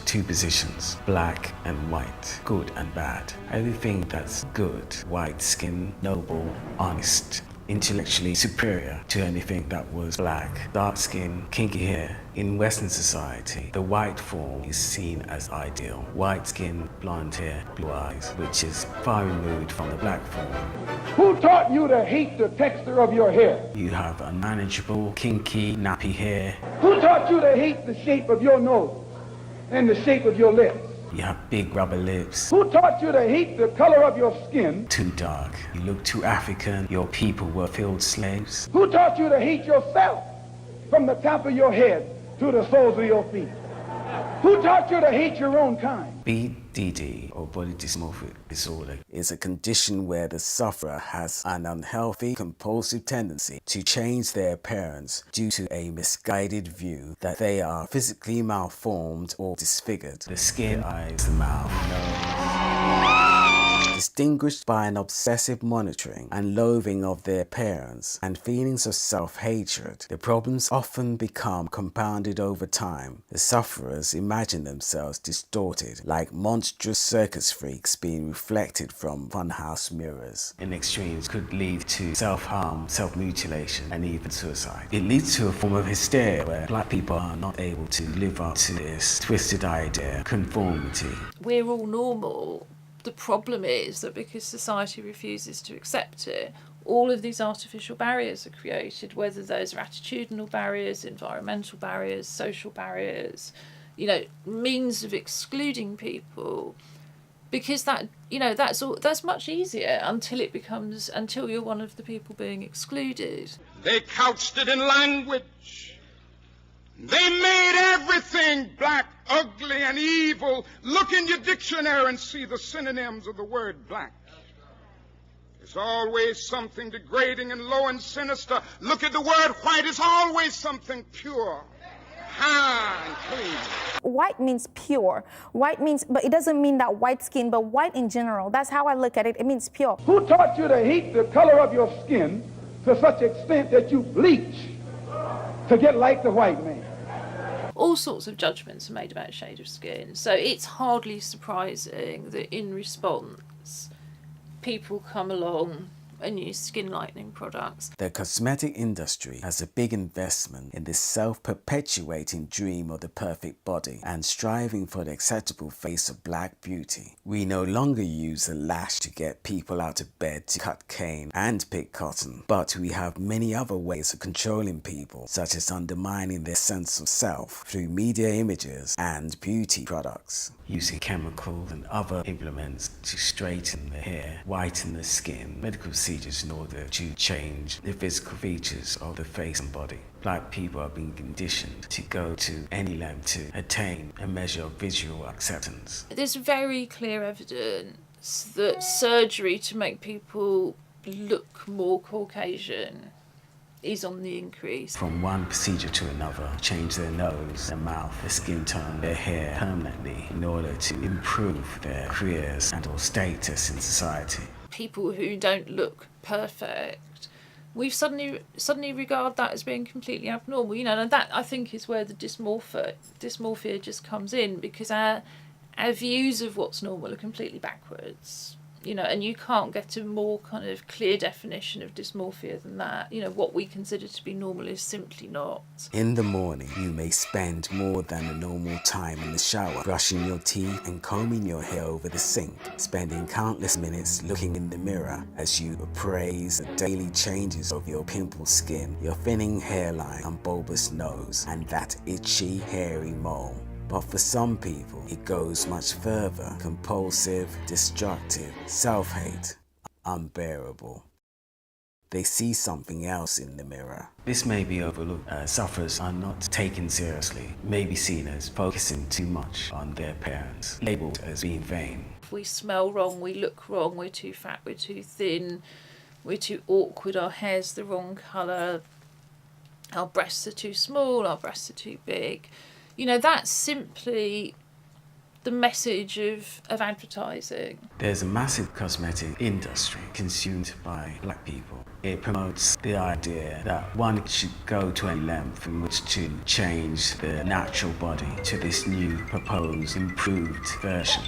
two positions, black and white, good and bad. Everything that's good, white skin, noble, honest, intellectually superior to anything that was black, dark skin, kinky hair. In Western society, the white form is seen as ideal. White skin, blonde hair, blue eyes, which is far removed from the black form. Who taught you to hate the texture of your hair? You have unmanageable, kinky, nappy hair. Who taught you to hate the shape of your nose and the shape of your lips? You have big rubber lips. Who taught you to hate the color of your skin? Too dark. You look too African. Your people were field slaves. Who taught you to hate yourself from the top of your head to the soles of your feet? Who taught you to hate your own kind? BDD, or Body Dysmorphic Disorder, is a condition where the sufferer has an unhealthy, compulsive tendency to change their appearance due to a misguided view that they are physically malformed or disfigured. The skin, eyes, the mouth, nose. Distinguished by an obsessive monitoring and loathing of their appearance and feelings of self-hatred, the problems often become compounded over time. The sufferers imagine themselves distorted, like monstrous circus freaks being reflected from funhouse mirrors. In extremes could lead to self-harm, self-mutilation, and even suicide. It leads to a form of hysteria where black people are not able to live up to this twisted idea, conformity. We're all normal. The problem is that because society refuses to accept it, all of these artificial barriers are created, whether those are attitudinal barriers, environmental barriers, social barriers, means of excluding people, because that's much easier until you're one of the people being excluded. They couched it in language. They made everything black, ugly, and evil. Look in your dictionary and see the synonyms of the word black. It's always something degrading and low and sinister. Look at the word white. It's always something pure, high, and clean. White means pure. White means, but it doesn't mean that white skin, but white in general. That's how I look at it. It means pure. Who taught you to hate the color of your skin to such extent that you bleach to get like the white man? All sorts of judgments are made about shade of skin, so it's hardly surprising that in response people come along and use skin lightening products. The cosmetic industry has a big investment in this self-perpetuating dream of the perfect body and striving for the acceptable face of black beauty. We no longer use a lash to get people out of bed to cut cane and pick cotton, but we have many other ways of controlling people, such as undermining their sense of self through media images and beauty products. Using chemicals and other implements to straighten the hair, whiten the skin, medical procedures in order to change the physical features of the face and body. Black people are being conditioned to go to any length to attain a measure of visual acceptance. There's very clear evidence that surgery to make people look more Caucasian is on the increase. From one procedure to another, change their nose, their mouth, their skin tone, their hair permanently in order to improve their careers and or status in society. People who don't look perfect, we suddenly regard that as being completely abnormal, and that I think is where the dysmorphia just comes in, because our views of what's normal are completely backwards. And you can't get a more kind of clear definition of dysmorphia than that. What we consider to be normal is simply not. In the morning, you may spend more than a normal time in the shower, brushing your teeth and combing your hair over the sink, spending countless minutes looking in the mirror as you appraise the daily changes of your pimpled skin, your thinning hairline and bulbous nose, and that itchy, hairy mole. But for some people, it goes much further, compulsive, destructive, self-hate, unbearable. They see something else in the mirror. This may be overlooked as sufferers are not taken seriously, may be seen as focusing too much on their appearance, labelled as being vain. If we smell wrong, we look wrong, we're too fat, we're too thin, we're too awkward, our hair's the wrong colour, our breasts are too small, our breasts are too big. That's simply the message of advertising. There's a massive cosmetic industry consumed by black people. It promotes the idea that one should go to a length in which to change the natural body to this new proposed improved version.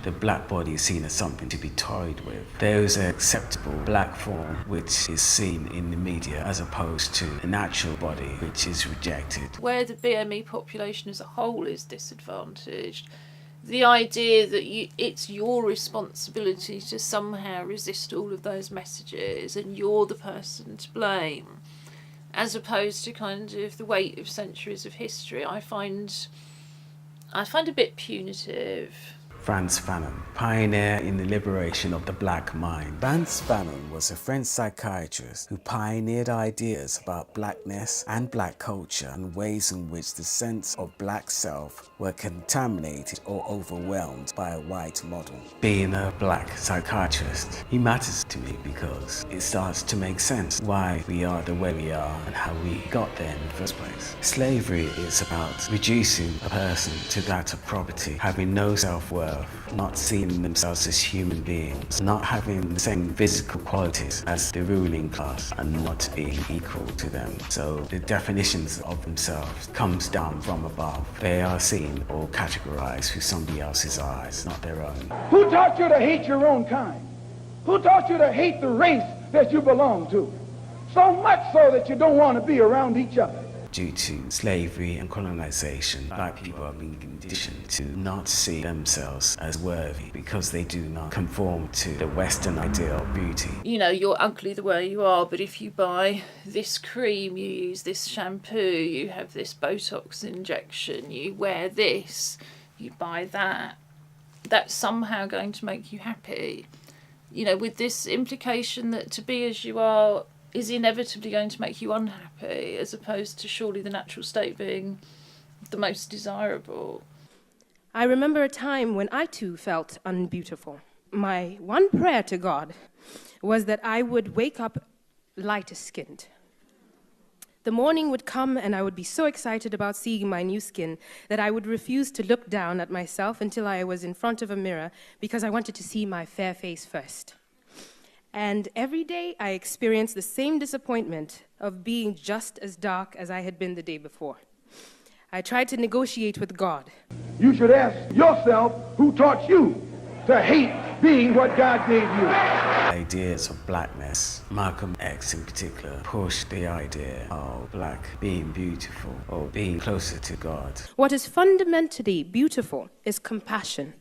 The black body is seen as something to be toyed with. There is an acceptable black form which is seen in the media as opposed to a natural body which is rejected. Where the BME population as a whole is disadvantaged, the idea that it's your responsibility to somehow resist all of those messages and you're the person to blame, as opposed to kind of the weight of centuries of history, I find a bit punitive. Frantz Fanon, pioneer in the liberation of the black mind. Frantz Fanon was a French psychiatrist who pioneered ideas about blackness and black culture and ways in which the sense of black self were contaminated or overwhelmed by a white model. Being a black psychiatrist, he matters to me because it starts to make sense why we are the way we are and how we got there in the first place. Slavery is about reducing a person to that of property, having no self-worth, not seeing themselves as human beings, not having the same physical qualities as the ruling class and not being equal to them. So the definitions of themselves comes down from above. They are seen or categorized through somebody else's eyes, not their own. Who taught you to hate your own kind? Who taught you to hate the race that you belong to? So much so that you don't want to be around each other. Due to slavery and colonization, black people are being conditioned to not see themselves as worthy because they do not conform to the Western ideal of beauty. You know, you're ugly the way you are, but if you buy this cream, you use this shampoo, you have this Botox injection, you wear this, you buy that, that's somehow going to make you happy. You know, with this implication that to be as you are is inevitably going to make you unhappy, as opposed to surely the natural state being the most desirable. I remember a time when I too felt unbeautiful. My one prayer to God was that I would wake up lighter skinned. The morning would come and I would be so excited about seeing my new skin that I would refuse to look down at myself until I was in front of a mirror because I wanted to see my fair face first. And every day I experienced the same disappointment of being just as dark as I had been the day before. I tried to negotiate with God. You should ask yourself who taught you to hate being what God gave you. Ideas of blackness, Malcolm X in particular, pushed the idea of black being beautiful or being closer to God. What is fundamentally beautiful is compassion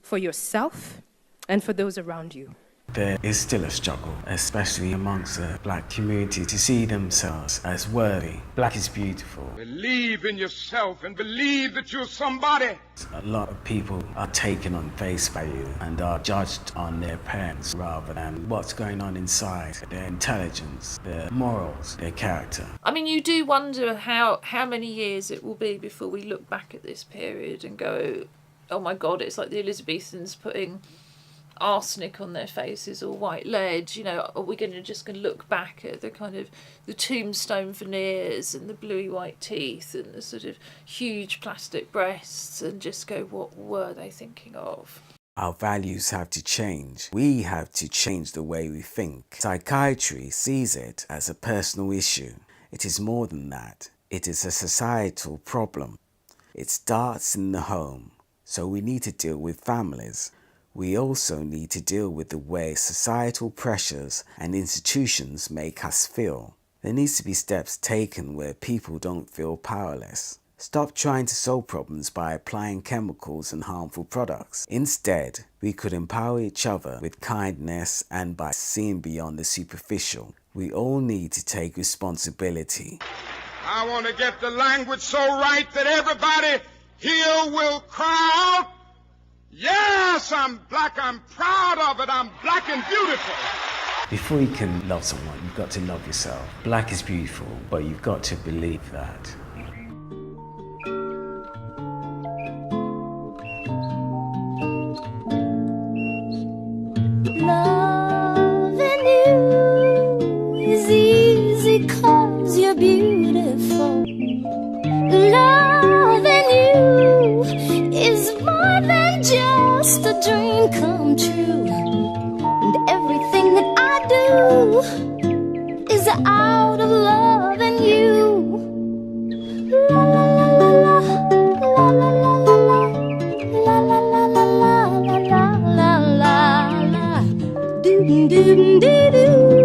for yourself and for those around you. There is still a struggle, especially amongst the black community, to see themselves as worthy. Black is beautiful. Believe in yourself and believe that you're somebody. A lot of people are taken on face value and are judged on their appearance rather than what's going on inside, their intelligence, their morals, their character. I mean, you do wonder how many years it will be before we look back at this period and go, oh my God, it's like the Elizabethans putting arsenic on their faces or white lead. You know, are we just going to look back at the kind of the tombstone veneers and the bluey white teeth and the sort of huge plastic breasts and just go, what were they thinking of? Our values have to change. We have to change the way we think. Psychiatry sees it as a personal issue. It is more than that. It is a societal problem. It starts in the home. So we need to deal with families. We also need to deal with the way societal pressures and institutions make us feel. There needs to be steps taken where people don't feel powerless. Stop trying to solve problems by applying chemicals and harmful products. Instead, we could empower each other with kindness and by seeing beyond the superficial. We all need to take responsibility. I want to get the language so right that everybody here will cry out, yes, I'm black, I'm proud of it, I'm black and beautiful. Before you can love someone, you've got to love yourself. Black is beautiful, but you've got to believe that. Loving you is easy 'cause you're beautiful. do is out of love and you. La la la la la, la la la la la, la la la la la la la la la, do do do do.